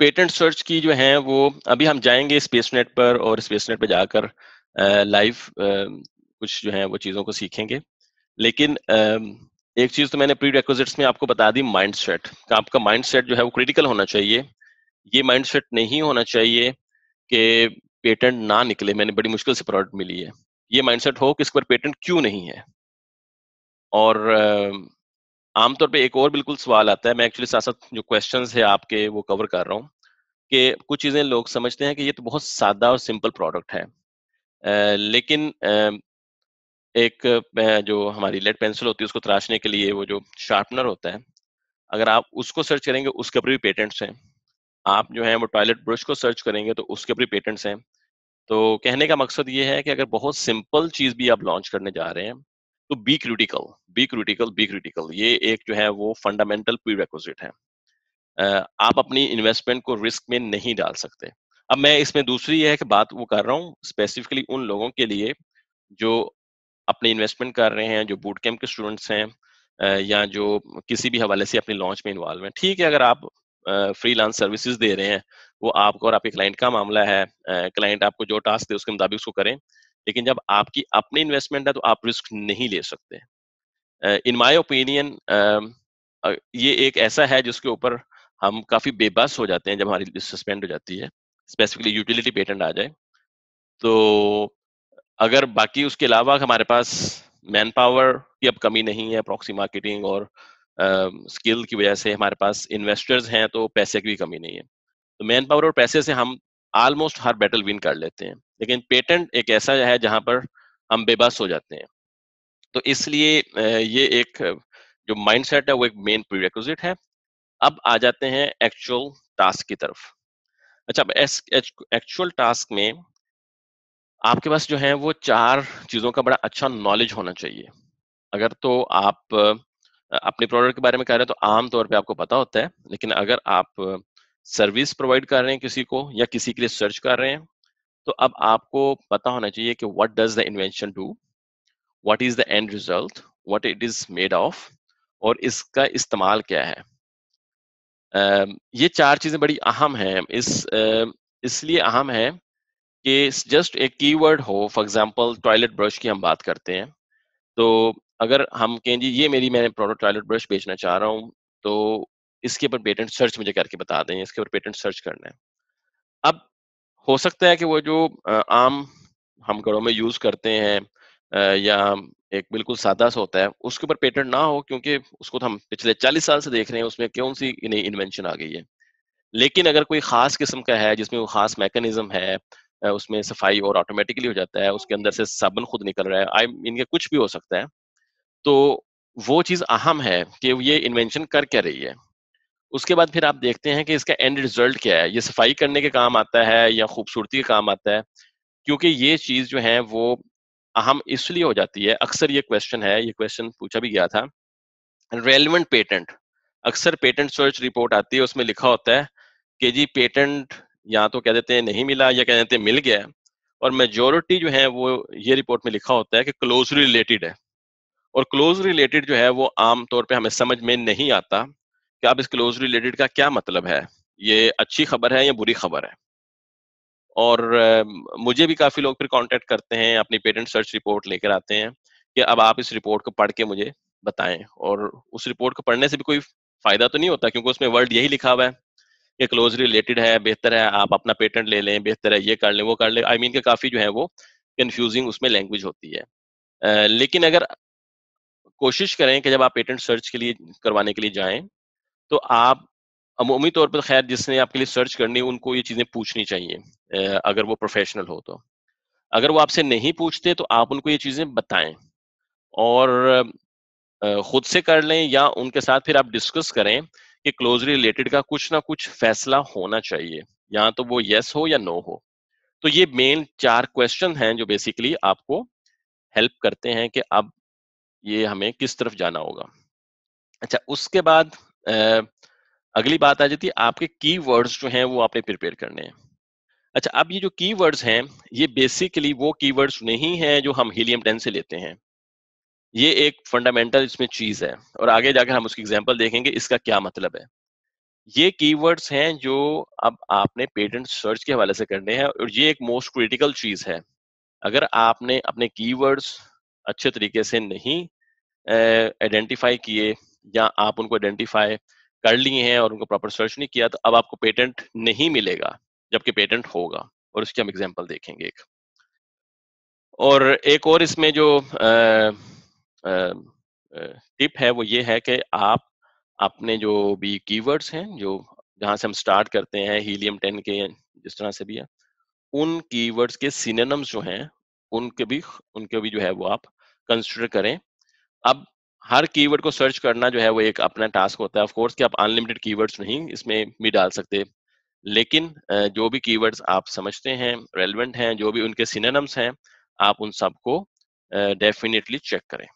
Patent search की जो है वो अभी हम जाएँगे स्पेसनेट पर और स्पेसनेट पे जाकर लाइव कुछ जो है वो चीज़ों को सीखेंगे। लेकिन एक चीज़ तो मैंने प्रीरेक्विज़िट्स में आपको बता दी माइंडसेट। आपका माइंडसेट जो है वो क्रिटिकल होना चाहिए। ये माइंडसेट नहीं होना चाहिए कि पेटेंट ना निकले, मैंने बड़ी मुश्किल से प्रोडक्ट मिली है। ये माइंडसेट हो कि इस पर पेटेंट क्यों नहीं है? और आमतौर पे एक और बिल्कुल सवाल आता है, मैं एक्चुअली साथ-साथ जो क्वेश्चन्स है आपके वो कवर कर रहा हूँ, कि कुछ चीज़ें लोग समझते हैं कि ये तो बहुत सादा और सिंपल प्रोडक्ट है। लेकिन एक जो हमारी लेड पेंसिल होती है उसको तराशने के लिए वो जो शार्पनर होता है, अगर आप उसको सर्च करेंगे उसके ऊपर भी पेटेंट्स हैं। आप जो है वो टॉयलेट ब्रश को सर्च करेंगे तो उसके ऊपर भी पेटेंट्स हैं। तो कहने का मकसद ये है कि अगर बहुत सिंपल चीज़ भी आप लॉन्च करने जा रहे हैं, तो B critical, B critical, B critical, ये एक जो है वो फंडामेंटल प्रीरेक्विजिट है। आप अपनी इन्वेस्टमेंट को रिस्क में नहीं डाल सकते। अब मैं इसमें दूसरी ये है कि बात वो कर रहा हूँ स्पेसिफिकली उन लोगों के लिए जो अपनी इन्वेस्टमेंट कर रहे हैं, जो बूट कैंप के स्टूडेंट्स हैं, या जो किसी भी हवाले से अपनी लॉन्च में इन्वॉल्व हैं। ठीक है, अगर आप फ्रीलांस सर्विसेज दे रहे हैं, वो आपको और आपके क्लाइंट का मामला है। क्लाइंट आपको जो टास्क दे उसके मुताबिक उसको करें। लेकिन जब आपकी अपनी इन्वेस्टमेंट है तो आप रिस्क नहीं ले सकते। इन माय ओपिनियन ये एक ऐसा है जिसके ऊपर हम काफ़ी बेबस हो जाते हैं जब हमारी लिस्ट सस्पेंड हो जाती है, स्पेसिफिकली यूटिलिटी पेटेंट आ जाए। तो अगर बाकी उसके अलावा हमारे पास मैन पावर की अब कमी नहीं है, प्रॉक्सी मार्केटिंग और स्किल की वजह से हमारे पास इन्वेस्टर्स हैं, तो पैसे की भी कमी नहीं है। तो मैन पावर और पैसे से हम ऑलमोस्ट हर बैटल विन कर लेते हैं। लेकिन पेटेंट एक ऐसा है जहाँ पर हम बेबस हो जाते हैं। तो इसलिए ये एक जो माइंडसेट है वो एक मेन प्रीरेक्विजिट है। अब आ जाते हैं एक्चुअल टास्क की तरफ। अच्छा, अब एक्चुअल टास्क में आपके पास जो है वो 4 चीज़ों का बड़ा अच्छा नॉलेज होना चाहिए। अगर तो आप अपने प्रोडक्ट के बारे में कह रहे हैं तो आम तौर पे आपको पता होता है, लेकिन अगर आप सर्विस प्रोवाइड कर रहे हैं किसी को या किसी के लिए सर्च कर रहे हैं, तो अब आपको पता होना चाहिए कि what does the invention do, what is the end result, what it is made of और इसका इस्तेमाल क्या है। ये 4 चीज़ें बड़ी अहम हैं। इसलिए अहम है कि जस्ट एक कीवर्ड हो, फॉर एग्जांपल टॉयलेट ब्रश की हम बात करते हैं, तो अगर हम कहें जी ये मैंने प्रोडक्ट टॉयलेट ब्रश बेचना चाह रहा हूँ, तो इसके ऊपर पेटेंट सर्च मुझे करके बता दें, इसके ऊपर पेटेंट सर्च करना है। अब हो सकता है कि वो जो आम हम घरों में यूज़ करते हैं, या एक बिल्कुल सादा सा होता है, उसके ऊपर पेटेंट ना हो, क्योंकि उसको तो हम पिछले 40 साल से देख रहे हैं, उसमें कौन-सी नई इन्वेंशन आ गई है। लेकिन अगर कोई ख़ास किस्म का है जिसमें वो ख़ास मैकेनिज़्म है, उसमें सफाई और ऑटोमेटिकली हो जाता है, उसके अंदर से साबुन खुद निकल रहा है, आई मीन ये कुछ भी हो सकता है। तो वो चीज़ अहम है कि ये इन्वेंशन कर क्या रही है। उसके बाद फिर आप देखते हैं कि इसका एंड रिज़ल्ट क्या है? ये सफाई करने के काम आता है या खूबसूरती के काम आता है? क्योंकि ये चीज़ जो है वो अहम इसलिए हो जाती है, अक्सर ये क्वेश्चन है, ये क्वेश्चन पूछा भी गया था, रेलेवेंट पेटेंट। अक्सर पेटेंट सर्च रिपोर्ट आती है, उसमें लिखा होता है कि जी पेटेंट या तो कह देते हैं नहीं मिला या कह देते हैं मिल गया है, और मेजॉरिटी जो है वो ये रिपोर्ट में लिखा होता है कि क्लोज़ली रिलेटेड है। और क्लोज रिलेटेड जो है वो आम तौर पे हमें समझ में नहीं आता कि अब इस क्लोज रिलेटेड का क्या मतलब है, ये अच्छी खबर है या बुरी खबर है। और मुझे भी काफी लोग फिर कांटेक्ट करते हैं, अपनी पेटेंट सर्च रिपोर्ट लेकर आते हैं कि अब आप इस रिपोर्ट को पढ़ के मुझे बताएं। और उस रिपोर्ट को पढ़ने से भी कोई फायदा तो नहीं होता, क्योंकि उसमें वर्ड यही लिखा हुआ है कि क्लोज रिलेटेड है, बेहतर है आप अपना पेटेंट ले लें, बेहतर है ये कर लें वो कर लें, आई मीन के काफी जो है वो कंफ्यूजिंग उसमें लैंग्वेज होती है। लेकिन अगर कोशिश करें कि जब आप पेटेंट सर्च के लिए करवाने के लिए जाएँ, तो आप अमूमी तौर पर ख़ैर जिसने आपके लिए सर्च करनी है उनको ये चीज़ें पूछनी चाहिए, अगर वो प्रोफ़ेशनल हो तो। अगर वो आपसे नहीं पूछते तो आप उनको ये चीज़ें बताएँ, और खुद से कर लें या उनके साथ फिर आप डिस्कस करें कि क्लोज़ली रिलेटेड का कुछ ना कुछ फ़ैसला होना चाहिए, या तो वो येस हो या नो हो। तो ये मेन 4 क्वेश्चन हैं जो बेसिकली आपको हेल्प करते हैं कि अब ये हमें किस तरफ जाना होगा। अच्छा, उसके बाद अ, अगली बात आ जाती है, आपके कीवर्ड्स जो हैं वो आपने प्रिपेयर करने हैं। अच्छा, अब ये जो कीवर्ड्स हैं, ये बेसिकली वो कीवर्ड्स नहीं हैं जो हम हीलियम 10 से लेते हैं। ये एक फंडामेंटल इसमें चीज़ है, और आगे जाकर हम उसकी एग्जांपल देखेंगे इसका क्या मतलब है। ये कीवर्ड्स हैं जो अब आपने पेटेंट सर्च के हवाले से करने हैं और ये एक मोस्ट क्रिटिकल चीज़ है। अगर आपने अपने कीवर्ड्स अच्छे तरीके से नहीं आइडेंटिफ़ाई किए या आप उनको आइडेंटिफ़ाई कर लिए हैं और उनको प्रॉपर सर्च नहीं किया, तो अब आपको पेटेंट नहीं मिलेगा, जबकि पेटेंट होगा और उसकी हम एग्ज़ाम्पल देखेंगे एक। और एक और इसमें जो अ, टिप है वो ये है कि आप अपने जो भी कीवर्ड्स हैं, जो जहाँ से हम स्टार्ट करते हैं हीलियम-10 के जिस तरह से भी है, उन कीवर्ड्स के सिनोनिम्स जो हैं, उनके भी जो है वो आप कंसीडर करें। अब हर कीवर्ड को सर्च करना जो है वो एक अपना टास्क होता है। ऑफ कोर्स कि आप अनलिमिटेड कीवर्ड्स नहीं इसमें भी डाल सकते। लेकिन जो भी कीवर्ड्स आप समझते हैं, रेलेवेंट हैं, जो भी उनके सिनोनिम्स हैं, आप उन सबको डेफिनिटली चेक करें।